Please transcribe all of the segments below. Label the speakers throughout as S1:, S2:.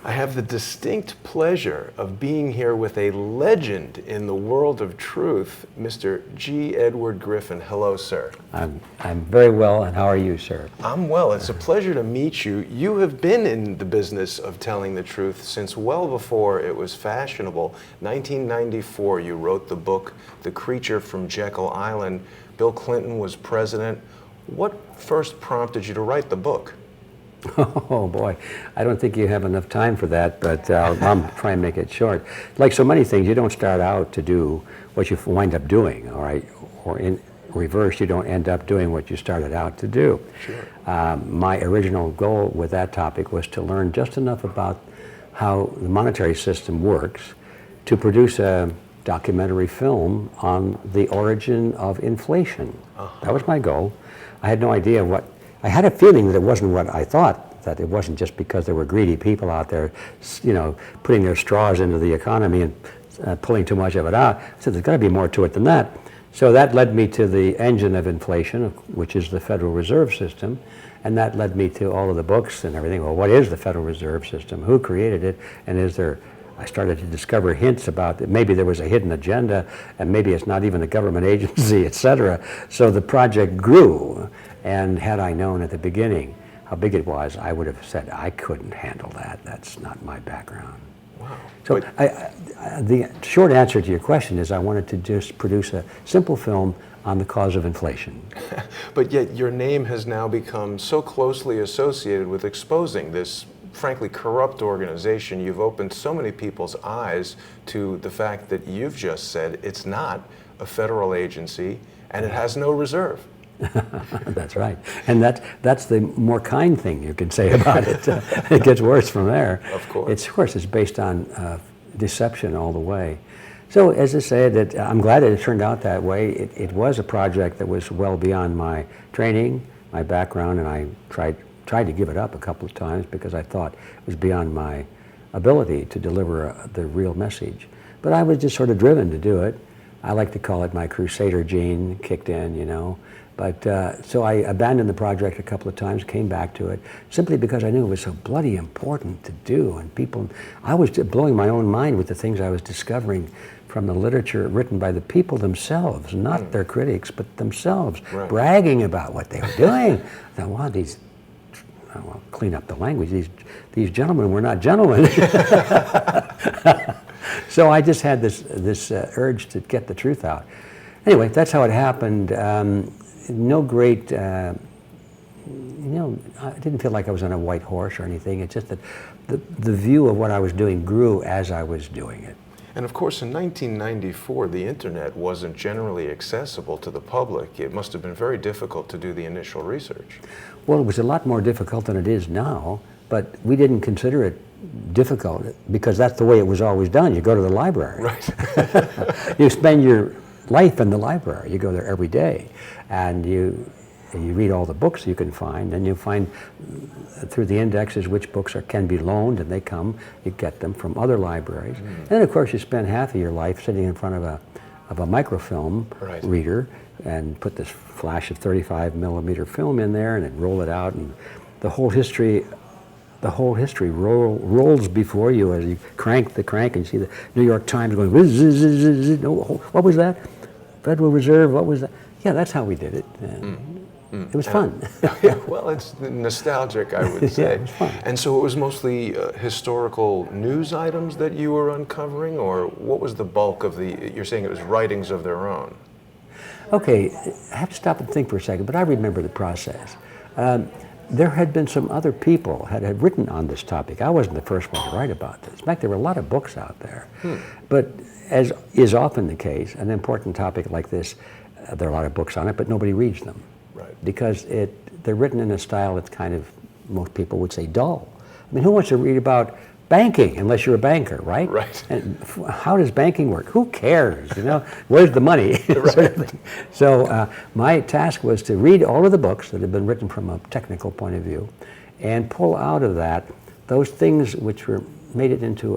S1: I have the distinct pleasure of being here with a legend in the world of truth, Mr. G. Edward Griffin. Hello, sir.
S2: I'm very well, and how are you, sir?
S1: I'm well. It's a pleasure to meet you. You have been in the business of telling the truth since well before it was fashionable. 1994, you wrote the book, The Creature from Jekyll Island. Bill Clinton was president. What first prompted you to write the book?
S2: Oh boy, I don't think you have enough time for that, but I'll try and make it short. Like so many things, you don't start out to do what you wind up doing, all right? Or in reverse, you don't end up doing what you started out to do.
S1: Sure.
S2: My original goal with that topic was to learn just enough about how the monetary system works to produce a documentary film on the origin of inflation. That was my goal. I had no idea what. I had a feeling that it wasn't what I thought, that it wasn't just because there were greedy people out there, you know, putting their straws into the economy and pulling too much of it out. I said, there's got to be more to it than that. So that led me to the engine of inflation, which is the Federal Reserve System, and that led me to all of the books and everything. Well, what is the Federal Reserve System? Who created it? And is there, I started to discover hints about that maybe there was a hidden agenda, and maybe it's not even a government agency, et cetera. So the project grew. And had I known at the beginning how big it was, I would have said, I couldn't handle that. That's not my background.
S1: Wow.
S2: So the short answer to your question is I wanted to just produce a simple film on the cause of inflation.
S1: But yet your name has now become so closely associated with exposing this frankly corrupt organization. You've opened so many people's eyes to the fact that you've just said it's not a federal agency and it has no reserve.
S2: That's right. And that's the more kind thing you can say about it. It gets worse from there.
S1: Of course.
S2: Of course, it's based on deception all the way. So as I said, that I'm glad that it turned out that way. It was a project that was well beyond my training, my background, and I tried to give it up a couple of times because I thought it was beyond my ability to deliver the real message. But I was just sort of driven to do it. I like to call it my crusader gene kicked in, you know. But so I abandoned the project a couple of times, came back to it, simply because I knew it was so bloody important to do. And people, I was blowing my own mind with the things I was discovering from the literature written by the people themselves, not their critics, but themselves, bragging about what they were doing. I thought, wow, these, well, clean up the language, these gentlemen were not gentlemen. So I just had this urge to get the truth out. Anyway, that's how it happened. No great, you know, I didn't feel like I was on a white horse or anything. It's just that the view of what I was doing grew as I was doing it.
S1: And of course, in 1994, the internet wasn't generally accessible to the public. It must have been very difficult to do the initial research.
S2: Well, it was a lot more difficult than it is now, but we didn't consider it difficult because that's the way it was always done. You go to the library.
S1: Right.
S2: You spend your life in the library. You go there every day, and you read all the books you can find, and you find through the indexes which books can be loaned, and they come. You get them from other libraries, and then of course you spend half of your life sitting in front of a microfilm reader and put this flash of 35 millimeter film in there, and then roll it out, and the whole history rolls before you as you crank the crank and you see the New York Times going, what was that? Federal Reserve, what was that? Yeah, that's how we did it. It was fun.
S1: Yeah, well, it's nostalgic, I would say.
S2: Yeah, it was fun.
S1: And so it was mostly historical news items that you were uncovering, or what was the bulk of you're saying it was writings of their own?
S2: Okay, I have to stop and think for a second, but I remember the process. There had been some other people had written on this topic. I wasn't the first one to write about this. In fact, there were a lot of books out there. But as is often the case, an important topic like this, there are a lot of books on it, but nobody reads them.
S1: Right.
S2: Because they're written in a style that's kind of, most people would say, dull. I mean, who wants to read about banking unless you're a banker, right?
S1: Right.
S2: And how does banking work? Who cares, you know? Where's the money?
S1: Right.
S2: Sort of thing. So my task was to read all of the books that had been written from a technical point of view and pull out of that those things which made it into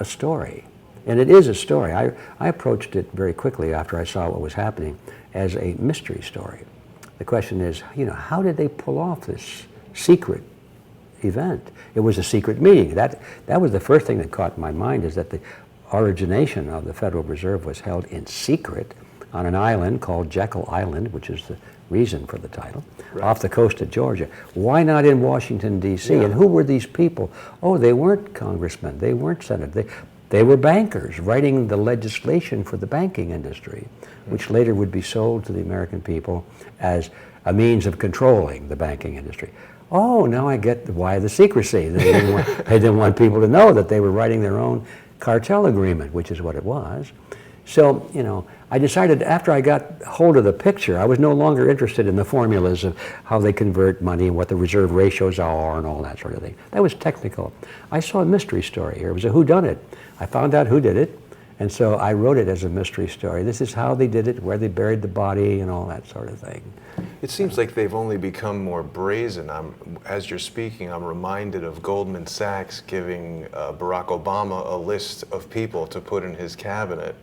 S2: a story. And it is a story. I approached it very quickly after I saw what was happening as a mystery story. The question is, you know, how did they pull off this secret event. It was a secret meeting. That was the first thing that caught my mind, is that the origination of the Federal Reserve was held in secret on an island called Jekyll Island, which is the reason for the title, off the coast of Georgia. Why not in Washington, D.C.? And who were these people? Oh, they weren't congressmen. They weren't senators. They were bankers writing the legislation for the banking industry, which later would be sold to the American people as a means of controlling the banking industry. Oh, now I get why the secrecy. They didn't want people to know that they were writing their own cartel agreement, which is what it was. So, you know, I decided after I got hold of the picture, I was no longer interested in the formulas of how they convert money and what the reserve ratios are and all that sort of thing. That was technical. I saw a mystery story here. It was a whodunit. I found out who did it, and so I wrote it as a mystery story. This is how they did it, where they buried the body, and all that sort of thing.
S1: It seems like they've only become more brazen. As you're speaking, I'm reminded of Goldman Sachs giving Barack Obama a list of people to put in his cabinet.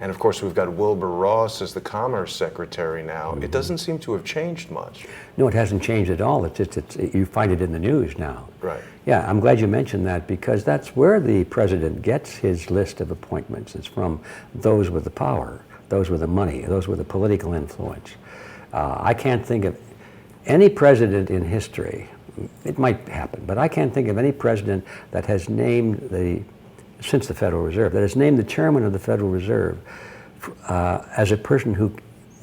S1: And of course, we've got Wilbur Ross as the Commerce Secretary now. It doesn't seem to have changed much.
S2: No, it hasn't changed at all. It's just, you find it in the news now.
S1: Right.
S2: Yeah, I'm glad you mentioned that, because that's where the president gets his list of appointments. It's from those with the power, those with the money, those with the political influence. I can't think of any president in history, it might happen, but I can't think of any president that has named since the Federal Reserve, that has named the chairman of the Federal Reserve as a person who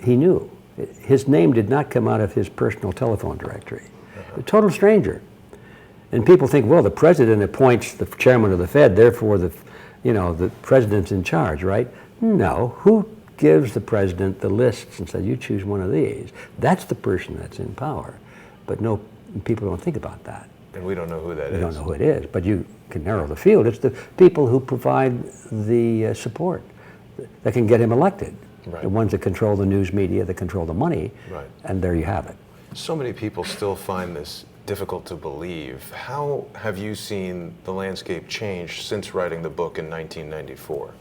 S2: he knew. His name did not come out of his personal telephone directory. A total stranger. And people think, well, the president appoints the chairman of the Fed, therefore the president's in charge, right? No. Who gives the president the lists and says, you choose one of these? That's the person that's in power. But no, people don't think about that.
S1: And we don't know who that is.
S2: We don't know who it is, but you can narrow the field. It's the people who provide the support that can get him elected.
S1: Right.
S2: The ones that control the news media, that control the money, and there you have it.
S1: So many people still find this difficult to believe. How have you seen the landscape change since writing the book in 1994?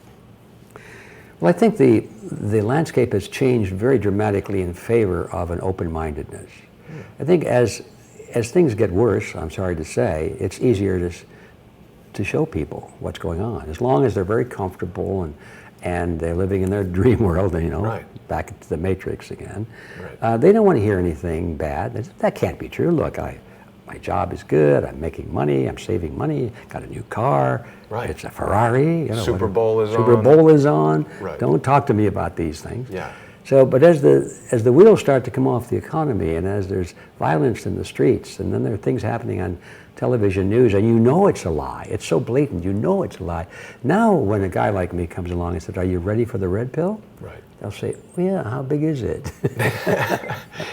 S2: Well, I think the landscape has changed very dramatically in favor of an open-mindedness. I think as things get worse, I'm sorry to say, it's easier to show people what's going on. As long as they're very comfortable and they're living in their dream world, back into the Matrix again. They don't want to hear anything bad. That can't be true. Look, my job is good, I'm making money, I'm saving money, got a new car, it's a Ferrari.
S1: Super Bowl is on.
S2: Super Bowl is on. Don't talk to me about these things.
S1: Yeah.
S2: So, but as the wheels start to come off the economy, and as there's violence in the streets, and then there are things happening on television news, and you know it's a lie. It's so blatant, you know it's a lie. Now, when a guy like me comes along and says, "Are you ready for the red pill?" They'll say, well, "Yeah, how big is it?"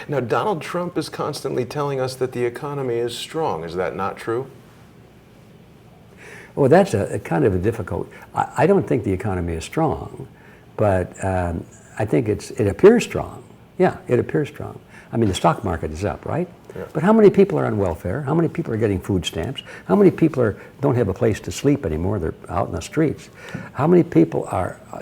S1: Now, Donald Trump is constantly telling us that the economy is strong. Is that not true?
S2: Well, that's a kind of a difficult. I don't think the economy is strong, but I think it appears strong. Yeah, it appears strong. I mean, the stock market is up, right? Yeah. But how many people are on welfare? How many people are getting food stamps? How many people don't have a place to sleep anymore? They're out in the streets. How many people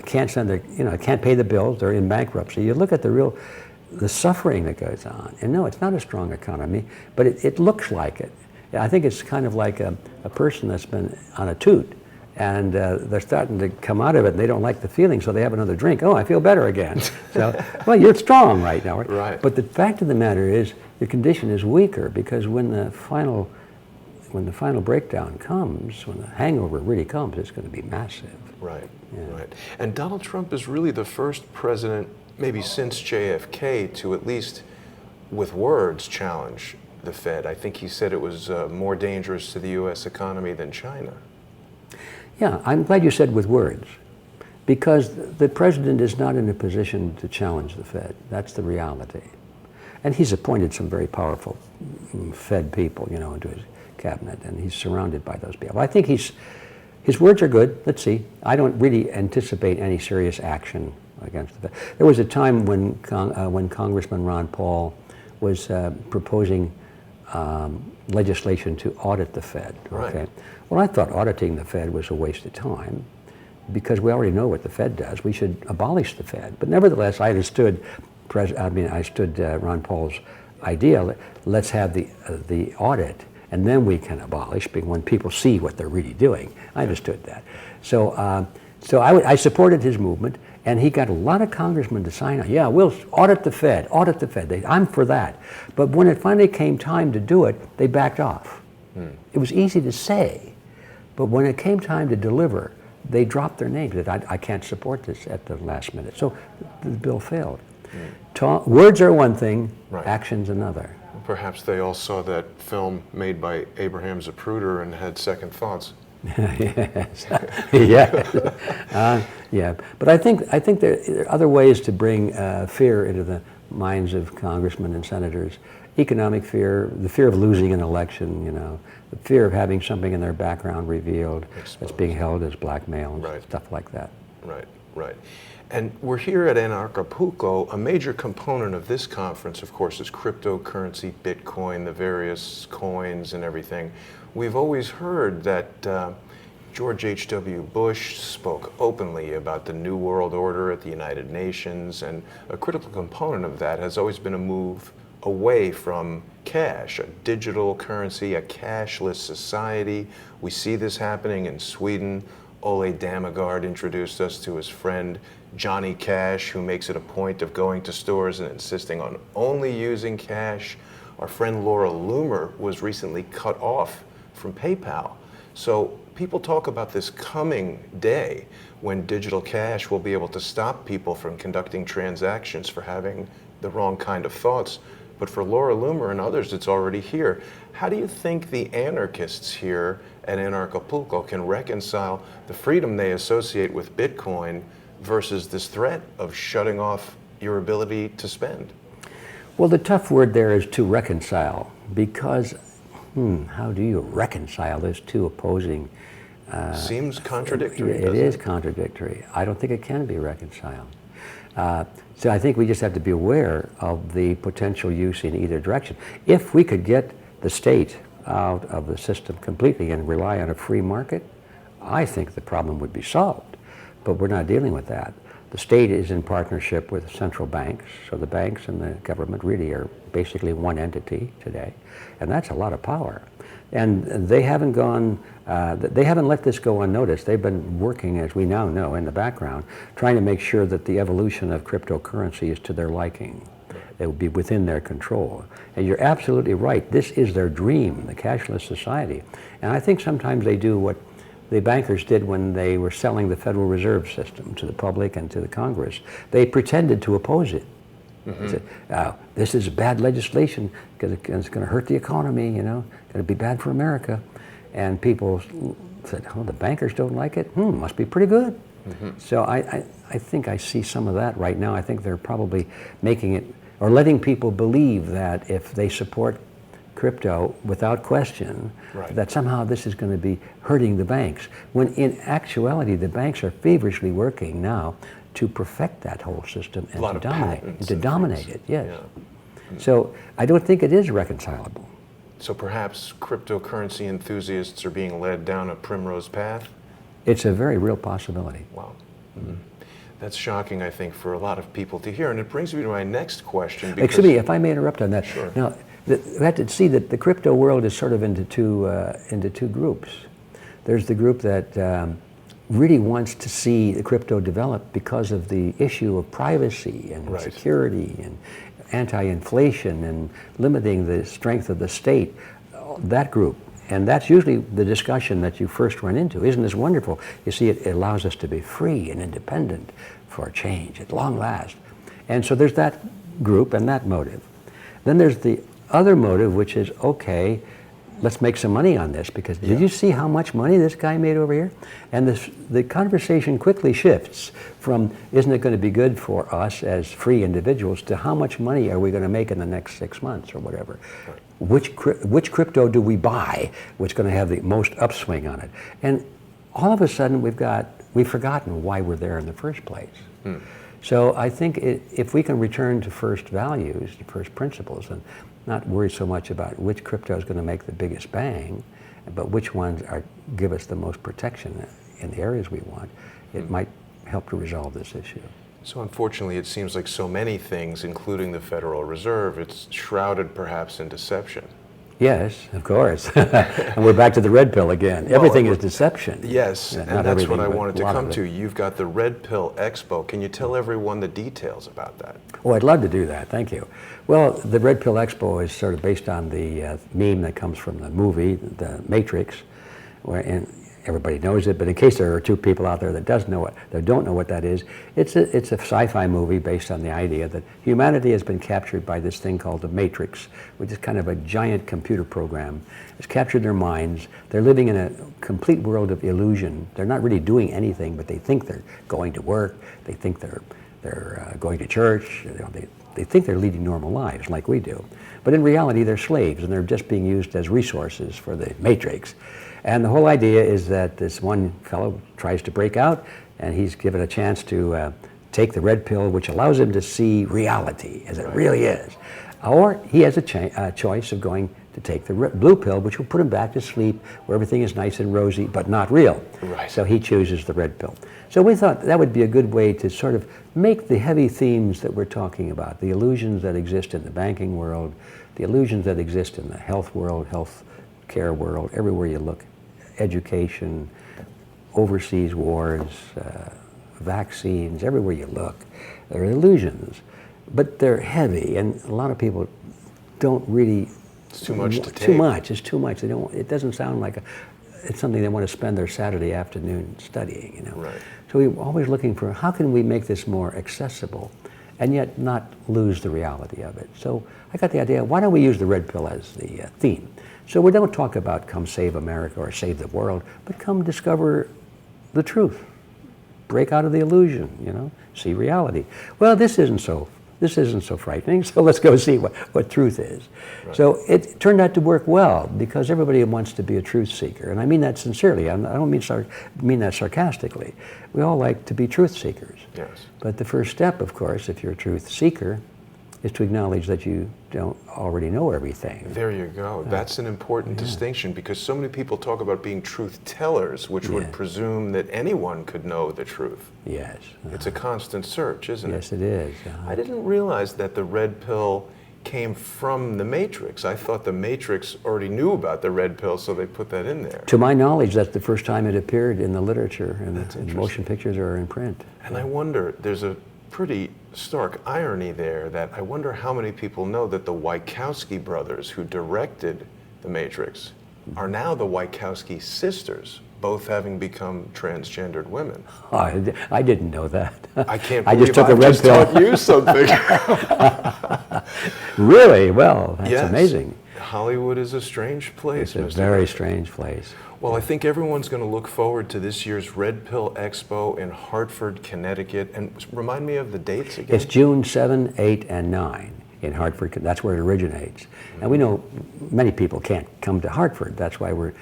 S2: can't can't pay the bills? They're in bankruptcy. You look at the suffering that goes on, and no, it's not a strong economy, but it looks like it. I think it's kind of like a person that's been on a toot, and they're starting to come out of it, and they don't like the feeling, so they have another drink. Oh, I feel better again. So, well, you're strong right now.
S1: Right.
S2: But the fact of the matter is, your condition is weaker, because when the final breakdown comes, when the hangover really comes, it's going to be massive.
S1: Right. And Donald Trump is really the first president, maybe since JFK, to at least with words challenge the Fed. I think he said it was more dangerous to the U.S. economy than China.
S2: Yeah, I'm glad you said with words, because the president is not in a position to challenge the Fed. That's the reality. And he's appointed some very powerful Fed people, into his cabinet, and he's surrounded by those people. I think his words are good. Let's see. I don't really anticipate any serious action against the Fed. There was a time when Congressman Ron Paul was proposing legislation to audit the Fed. Okay? Well, I thought auditing the Fed was a waste of time, because we already know what the Fed does. We should abolish the Fed. But nevertheless, I understood Ron Paul's idea. Let's have the audit, and then we can abolish when people see what they're really doing. I understood that. So I supported his movement, and he got a lot of congressmen to sign on. Yeah, we'll audit the Fed, audit the Fed. I'm for that. But when it finally came time to do it, they backed off. It was easy to say, but when it came time to deliver, they dropped their name. That I can't support this at the last minute. So the bill failed. Words are one thing,
S1: Right.
S2: action's another.
S1: Perhaps they all saw that film made by Abraham Zapruder and had second thoughts.
S2: Yes. Yeah. But I think there are other ways to bring fear into the minds of congressmen and senators. Economic fear, the fear of losing an election, the fear of having something in their background revealed that's being held as blackmail,
S1: Right.
S2: stuff like that.
S1: Right. And we're here at Anarchapulco. A major component of this conference, of course, is cryptocurrency, Bitcoin, the various coins and everything. We've always heard that George H.W. Bush spoke openly about the New World Order at the United Nations, and a critical component of that has always been a move away from cash, a digital currency, a cashless society. We see this happening in Sweden. Ole Damegard introduced us to his friend Johnny Cash, who makes it a point of going to stores and insisting on only using cash. Our friend Laura Loomer was recently cut off from PayPal. So people talk about this coming day when digital cash will be able to stop people from conducting transactions for having the wrong kind of thoughts. But for Laura Loomer and others, it's already here. How do you think the anarchists here at Anarchapulco can reconcile the freedom they associate with Bitcoin versus this threat of shutting off your ability to spend?
S2: Well, the tough word there is to reconcile, because how do you reconcile those two opposing?
S1: Seems contradictory.
S2: It is contradictory. I don't think it can be reconciled. So I think we just have to be aware of the potential use in either direction. If we could get the state out of the system completely and rely on a free market, I think the problem would be solved. But we're not dealing with that. The state is in partnership with central banks, so the banks and the government really are basically one entity today, and that's a lot of power. And they haven't let this go unnoticed. They've been working, as we now know, in the background, trying to make sure that the evolution of cryptocurrency is to their liking. It will be within their control. And you're absolutely right. This is their dream, the cashless society. And I think sometimes they do what the bankers did when they were selling the Federal Reserve System to the public and to the Congress. They pretended to oppose it. They said, this is bad legislation because it's going to hurt the economy, going to be bad for America. And people said, oh, the bankers don't like it? Must be pretty good. So I think I see some of that right now. I think they're probably making it, or letting people believe that if they support crypto without question, that somehow this is going to be hurting the banks, when in actuality the banks are feverishly working now to perfect that whole system and to dominate it. Yes. Yeah. So I don't think it is reconcilable.
S1: So perhaps cryptocurrency enthusiasts are being led down a primrose path?
S2: It's a very real possibility.
S1: Wow. That's shocking, I think, for a lot of people to hear. And it brings me to my next question.
S2: Excuse me, if I may interrupt on that.
S1: Sure.
S2: Now, we have to see that the crypto world is sort of into two groups. There's the group that really wants to see the crypto develop because of the issue of privacy and security and anti-inflation and limiting the strength of the state, that group. And that's usually the discussion that you first run into. Isn't this wonderful? You see, it allows us to be free and independent for a change at long last. And so there's that group and that motive. Then there's the other motive, which is, okay, let's make some money on this, because did you see how much money this guy made over here? And the conversation quickly shifts from, isn't it going to be good for us as free individuals, to how much money are we going to make in the next 6 months or whatever? Which crypto do we buy, which is going to have the most upswing on it? And all of a sudden we've forgotten why we're there in the first place. So I think if we can return to first values, to first principles, and not worry so much about which crypto is going to make the biggest bang, but which ones give us the most protection in the areas we want, it might help to resolve this issue.
S1: So unfortunately, it seems like so many things, including the Federal Reserve, it's shrouded perhaps in deception.
S2: Yes, of course. And we're back to the red pill again. Everything is deception.
S1: Yes,
S2: Yeah,
S1: and
S2: not
S1: that's what
S2: everything,
S1: I
S2: but
S1: wanted
S2: a
S1: to
S2: lot
S1: come
S2: of it.
S1: to. You've got the Red Pill Expo. Can you tell everyone the details about that?
S2: Oh, I'd love to do that. Thank you. Well, the Red Pill Expo is sort of based on the meme that comes from the movie, The Matrix, and everybody knows it. But in case there are two people out there that don't know what that is, it's a sci-fi movie based on the idea that humanity has been captured by this thing called the Matrix, which is kind of a giant computer program. It's captured their minds. They're living in a complete world of illusion. They're not really doing anything, but they think they're going to work. They think they're going to church. They think they're leading normal lives like we do. But in reality, they're slaves, and they're just being used as resources for the Matrix. And the whole idea is that this one fellow tries to break out, and he's given a chance to take the red pill, which allows him to see reality as it really is. Or he has a choice of going to take the blue pill, which will put him back to sleep, where everything is nice and rosy, but not real.
S1: Right.
S2: So he chooses the red pill. So we thought that would be a good way to sort of make the heavy themes that we're talking about, the illusions that exist in the banking world, the illusions that exist in the health world, health care world, everywhere you look, education, overseas wars, vaccines, everywhere you look, there are illusions. But they're heavy, and a lot of people don't really.
S1: It's too much to take.
S2: Too much. It's too much. They don't. It doesn't sound like it's something they want to spend their Saturday afternoon studying. You know.
S1: Right.
S2: So we're always looking for how can we make this more accessible, and yet not lose the reality of it. So I got the idea. Why don't we use the red pill as the theme? So we don't talk about come save America or save the world, but come discover the truth. Break out of the illusion. You know. See reality. Well, this isn't so frightening, so let's go see what truth is. Right. So it turned out to work well because everybody wants to be a truth seeker, and I mean that sincerely. I don't mean that sarcastically. We all like to be truth seekers.
S1: Yes.
S2: But the first step, of course, if you're a truth seeker, is to acknowledge that you don't already know everything.
S1: There you go. That's an important distinction because so many people talk about being truth tellers, which would presume that anyone could know the truth.
S2: Yes.
S1: It's a constant search, isn't it?
S2: Yes, it is.
S1: I didn't realize that the red pill came from the Matrix. I thought the Matrix already knew about the red pill, so they put that in there.
S2: To my knowledge, that's the first time it appeared in the literature, and in motion pictures or in print.
S1: And I wonder, there's a pretty stark irony there that I wonder how many people know that the Wachowski brothers who directed The Matrix are now the Wachowski sisters, both having become transgendered women.
S2: Oh, I didn't know that.
S1: I can't believe
S2: I just took a red pill.
S1: taught you something.
S2: Really? Well, that's
S1: Yes.
S2: amazing.
S1: Hollywood is a strange place,
S2: It's a
S1: Mr.
S2: very
S1: Griffin.
S2: strange place.
S1: Well, I think everyone's going to look forward to this year's Red Pill Expo in Hartford, Connecticut. And remind me of the dates again.
S2: It's June 7, 8, and 9 in Hartford. That's where it originates. And we know many people can't come to Hartford. That's why we're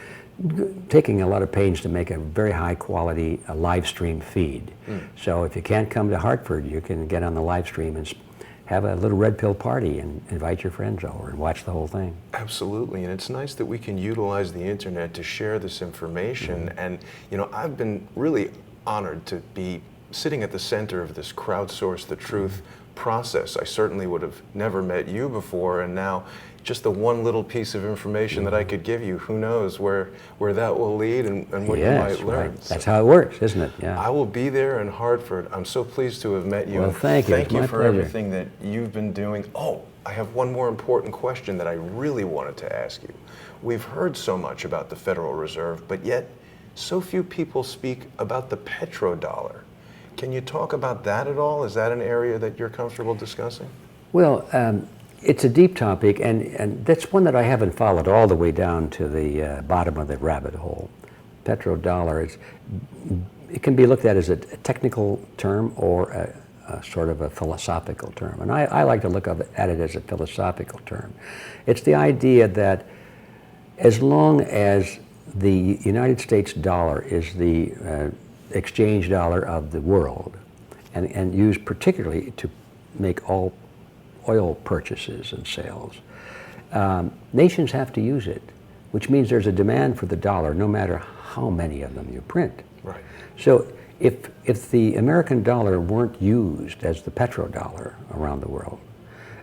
S2: taking a lot of pains to make a very high quality live stream feed. So if you can't come to Hartford, you can get on the live stream and have a little red pill party and invite your friends over and watch the whole thing.
S1: Absolutely, and it's nice that we can utilize the internet to share this information. And you know, I've been really honored to be sitting at the center of this Crowdsource the Truth process. I certainly would have never met you before, and now just the one little piece of information that I could give you, who knows where that will lead and what you might learn.
S2: Right. That's how it works, isn't it? Yeah.
S1: I will be there in Hartford. I'm so pleased to have met you.
S2: Well,
S1: and
S2: thank you.
S1: Thank
S2: It's
S1: you
S2: my
S1: for
S2: pleasure.
S1: everything that you've been doing. Oh, I have one more important question that I really wanted to ask you. We've heard so much about the Federal Reserve, but yet so few people speak about the petrodollar. Can you talk about that at all? Is that an area that you're comfortable discussing?
S2: Well, it's a deep topic, and that's one that I haven't followed all the way down to the bottom of the rabbit hole. Petrodollar, it can be looked at as a technical term or a sort of a philosophical term. And I like to look at it as a philosophical term. It's the idea that as long as the United States dollar is the exchange dollar of the world, and used particularly to make all oil purchases and sales, nations have to use it, which means there's a demand for the dollar no matter how many of them you print.
S1: Right.
S2: So if the American dollar weren't used as the petrodollar around the world,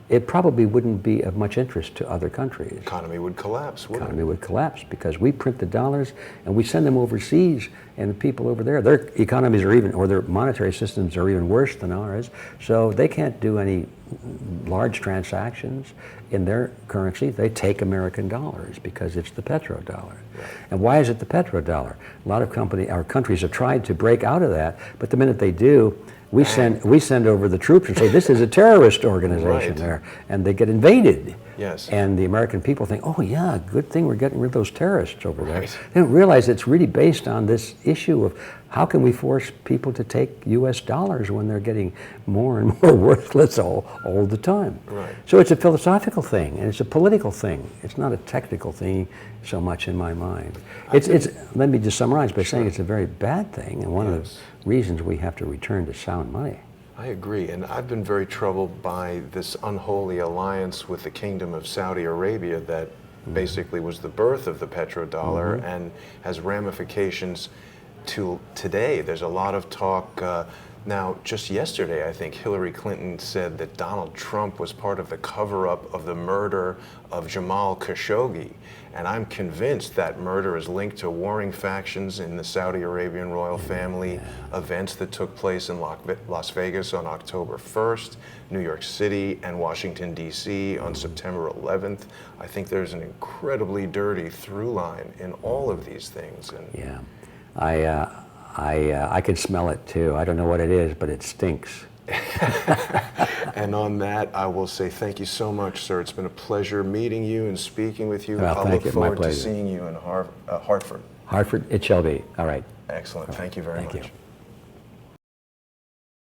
S2: it probably wouldn't be of much interest to other countries.
S1: Economy would collapse, wouldn't
S2: Economy would collapse because we print the dollars and we send them overseas, and the people over there, their economies are even, or their monetary systems are even worse than ours, so they can't do any large transactions in their currency. They take American dollars because it's the petrodollar.
S1: Right.
S2: And why is it the petrodollar? A lot of our countries have tried to break out of that, but the minute they do, we send over the troops and say, this is a terrorist organization
S1: Right.
S2: there, and they get invaded.
S1: Yes.
S2: And the American people think, oh yeah, good thing we're getting rid of those terrorists over there.
S1: Right.
S2: They don't realize it's really based on this issue of how can we force people to take US dollars when they're getting more and more worthless all the time.
S1: Right.
S2: So it's a philosophical thing, and it's a political thing. It's not a technical thing so much in my mind. Let me just summarize by saying it's a very bad thing, and one of the reasons we have to return to sound money.
S1: I agree, and I've been very troubled by this unholy alliance with the Kingdom of Saudi Arabia that basically was the birth of the petrodollar and has ramifications to today. There's a lot of talk. Now, just yesterday, I think Hillary Clinton said that Donald Trump was part of the cover-up of the murder of Jamal Khashoggi. And I'm convinced that murder is linked to warring factions in the Saudi Arabian royal family, events that took place in Las Vegas on October 1st, New York City, and Washington, D.C. on September 11th. I think there's an incredibly dirty through line in all of these things. And
S2: Yeah, I can smell it too. I don't know what it is, but it stinks.
S1: And on that, I will say thank you so much, sir. It's been a pleasure meeting you and speaking with you.
S2: Well,
S1: I'll
S2: thank
S1: look
S2: you. My
S1: forward to
S2: pleasure.
S1: seeing you in Hartford.
S2: Hartford, it shall be. All right.
S1: Excellent. Thank you very
S2: Thank
S1: much.
S2: you.